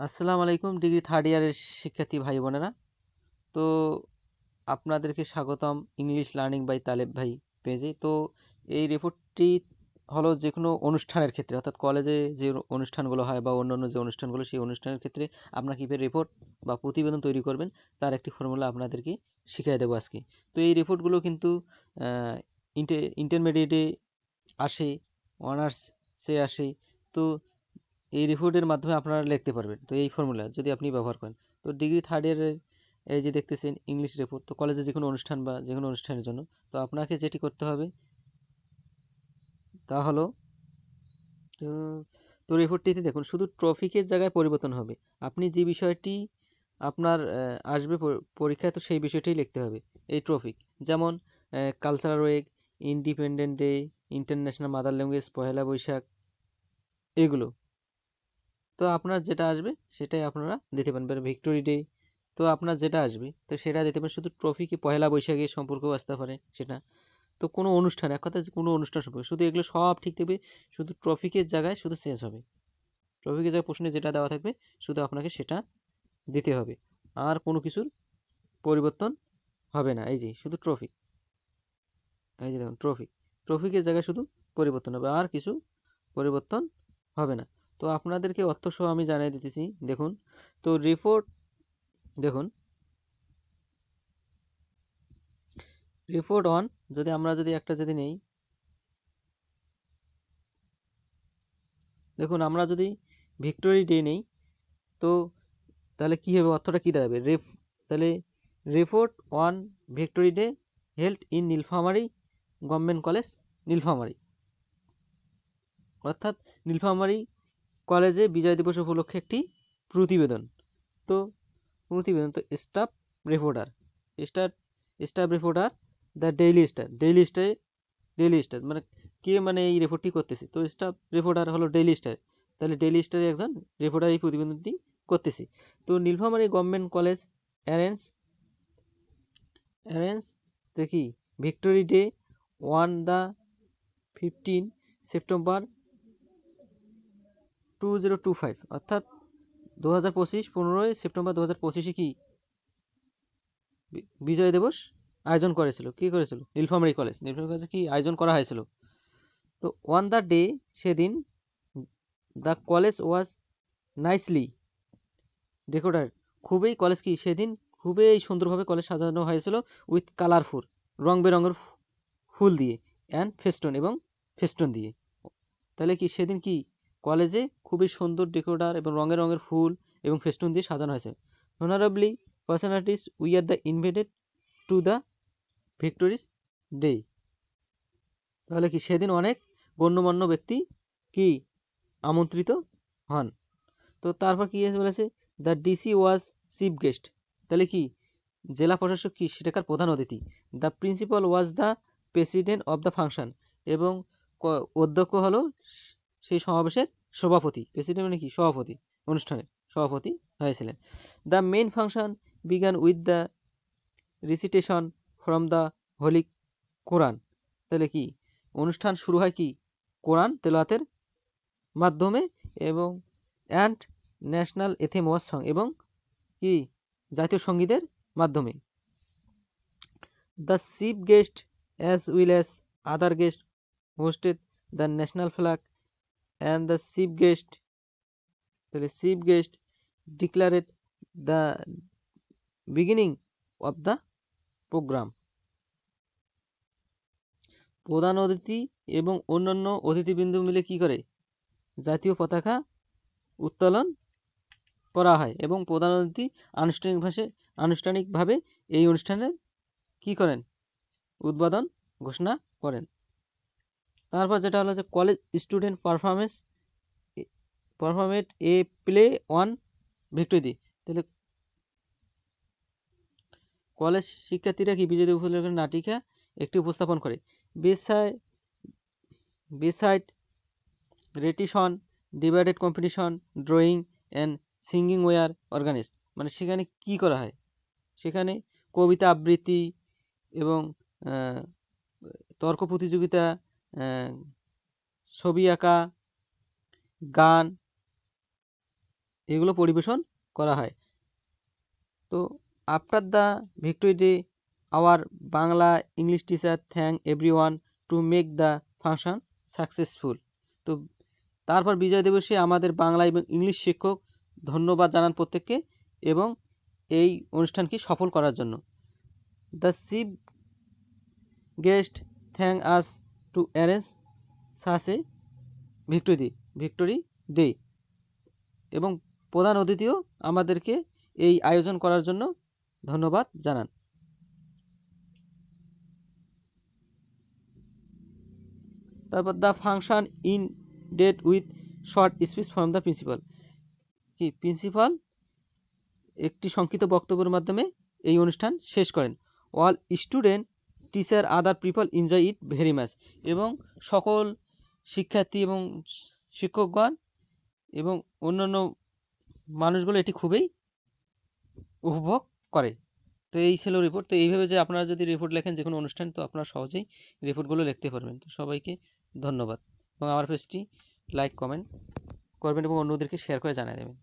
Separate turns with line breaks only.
আসসালামু আলাইকুম degree third ইয়ারের শিক্ষার্থী ভাই বোনেরা। তো আপনাদেরকে স্বাগতম ইংলিশ লার্নিং বাই তালেব ভাই পেজে। তো এই রিপোর্টটি হলো যে কোনো অনুষ্ঠানের ক্ষেত্রে, অর্থাৎ কলেজে যে অনুষ্ঠানগুলো হয় বা অন্যান্য যে অনুষ্ঠানগুলো, সেই অনুষ্ঠানের ক্ষেত্রে আপনারা কীভাবে রিপোর্ট বা প্রতিবেদন তৈরি করবেন তার একটি ফর্মুলা আপনাদেরকে শিখিয়ে দেবো আজকে। তো এই রিপোর্টগুলো কিন্তু ইন্টারমিডিয়েটে আসে, অনার্সে আসে। তো এই রিপোর্টের মাধ্যমে আপনারা লিখতে পারবেন। তো এই ফর্মুলা যদি আপনি ব্যবহার করেন, তো ডিগ্রি থার্ড ইয়ারের এই যে দেখতেছেন ইংলিশ রিপোর্ট, তো কলেজে যে কোনো অনুষ্ঠান বা যে কোনো অনুষ্ঠানের জন্য তো আপনাকে যেটি করতে হবে তা হলো, তো তো রিপোর্টটিতে দেখুন শুধু টপিকের জায়গায় পরিবর্তন হবে। আপনি যে বিষয়টি আপনার আসবে পরীক্ষায়, তো সেই বিষয়টাই লিখতে হবে এই টপিক। যেমন cultural week, independent day, international mother language, Pohela Boishakh, এগুলো। তো আপনার যেটা আসবে সেটাই আপনারা দিতে পারেন। ভিক্টোরি ডে, তো আপনার যেটা আসবে তো সেটা দিতে পারেন। শুধু ট্রফি কি পহেলা বৈশাখের সম্পর্কেও আসতে পারে সেটা। তো কোনো অনুষ্ঠান, এক কথা কোনো অনুষ্ঠান সম্পর্কে, শুধু এগুলো সব ঠিক থাকবে, শুধু ট্রফিকের জায়গায় শুধু চেঞ্জ হবে। ট্রফিকের জায়গায় প্রশ্নে যেটা দেওয়া থাকবে শুধু আপনাকে সেটা দিতে হবে, আর কোনো কিছুর পরিবর্তন হবে না। এই যে শুধু ট্রফিক, এই যে দেখুন ট্রফিক, ট্রফিকের জায়গায় শুধু পরিবর্তন হবে, আর কিছু পরিবর্তন হবে না। তো আপনাদেরকে অর্থ সহ আমি জানিয়ে দিতেছি, দেখুন। তো রিপোর্ট, দেখুন রিপোর্ট অন, যদি আমরা একটা যদি নেই, দেখুন আমরা যদি ভিক্টোরি ডে নেই, তো তাহলে কি হবে, অর্থটা কি দাঁড়াবে, তাহলে report on victory day held in Nilphamari government college, Nilphamari. অর্থাৎ নীলফামারী কলেজে বিজয় দিবস উপলক্ষে একটি প্রতিবেদন। তো প্রতিবেদন, তো staff reporter, star staff reporter the Daily Star মানে কে, মানে এই রিপোর্টটি করতেছে, তো স্টাফ রিপোর্টার হলো ডেইলি স্টার। তাহলে ডেইলি স্টারের একজন রিপোর্টার এই প্রতিবেদনটি করতেছে। তো Nilphamari government college arrange arrange দেখি victory day on the 15 September 2025, অর্থাৎ 2025, 15 সেপ্টেম্বর 2025 কি বিজয় দিবস আয়োজন করেছিল, কি করেছিল, নীলফামারী কলেজে কি আয়োজন করা হয়েছিল। তো অন দ্য ডে, সেদিন, the college was nicely decorated, খুবই কলেজ কি সেদিন খুবই সুন্দরভাবে কলেজ সাজানো হয়েছিল, উইথ কালারফুল, রং বেরঙের ফুল দিয়ে, অ্যান্ড ফেস্টুন, এবং ফেস্টুন দিয়ে। তাহলে কি সেদিন কি কলেজে খুবই সুন্দর ডেকোরেটার এবং রঙের রঙের ফুল এবং ফেস্টুন দিয়ে সাজানো হয়েছে। Honourably personalities we are the invited to the victory's day, তাহলে কি সেদিন অনেক গণ্যমান্য ব্যক্তি কি আমন্ত্রিত হন। তো তারপর কি বলেছে, the DC was chief guest, তাহলে কি জেলা প্রশাসক কি সেটাকার প্রধান অতিথি। The principal was the president of the function, এবং অধ্যক্ষ হলো সেই সমাবেশের সভাপতি। প্রেসিডেন্ট মানে কি সভাপতি, অনুষ্ঠানের সভাপতি হয়েছিলেন। The main function began with the recitation from the holy Quran, তাহলে কি অনুষ্ঠান শুরু হয় কি কোরআন তেলাওয়াতের মাধ্যমে, এবং and national anthem was sung, এবং কি জাতীয় সঙ্গীতের মাধ্যমে। The chief guest as well as other guest hoisted the national flag and the chief guest, তাহলে chief guest declared the beginning of the programme. প্রধান অতিথি এবং অন্যান্য অতিথিবৃন্দ মিলে কি করে, জাতীয় পতাকা উত্তোলন করা হয়, এবং প্রধান অতিথি আনুষ্ঠানিকভাবে এই অনুষ্ঠানের কি করেন, উদ্বোধন ঘোষণা করেন। তারপর যেটা হলো যে college student performed a play on victory, তাহলে কলেজ শিক্ষার্থীরা কি বিজয় দিবস উপলক্ষে নাটিকা একটি উপস্থাপন করে। Beside recitation, debate competition, drawing and singing were organised, মানে সেখানে কি করা হয়, সেখানে কবিতা আবৃত্তি এবং তর্ক প্রতিযোগিতা, ছবি আঁকা, গান, এগুলো পরিবেশন করা হয়। তো after the victory day our Bangla English teacher thank everyone to make the function successful. তো তারপর বিজয় দিবসে আমাদের বাংলা এবং ইংলিশ শিক্ষক ধন্যবাদ জানান প্রত্যেককে এবং এই অনুষ্ঠানকে সফল করার জন্য। The chief guest thank us to arrange such a victory day এবং প্রধান অতিথিও আমাদেরকে এই আয়োজন করার জন্য ধন্যবাদ জানান। তারপর the function ended with short speech from the principal. কি প্রিন্সিপাল একটি সংক্ষিপ্ত বক্তব্যের মাধ্যমে এই অনুষ্ঠান শেষ করেন। All student teacher other people enjoy it very much. এবং সকল শিক্ষার্থী এবং শিক্ষকগণ এবং অন্যান্য মানুষগুলো এটি খুবই উপভোগ করে। তো এই ছিল রিপোর্ট। তো এইভাবে যে আপনারা যদি রিপোর্ট লেখেন যে কোনো অনুষ্ঠান, তো আপনারা সহজেই রিপোর্টগুলো লিখতে পারবেন। তো সবাইকে ধন্যবাদ এবং আমার পেজটি লাইক কমেন্ট করবেন এবং অন্যদেরকে শেয়ার করে জানিয়ে দেবেন।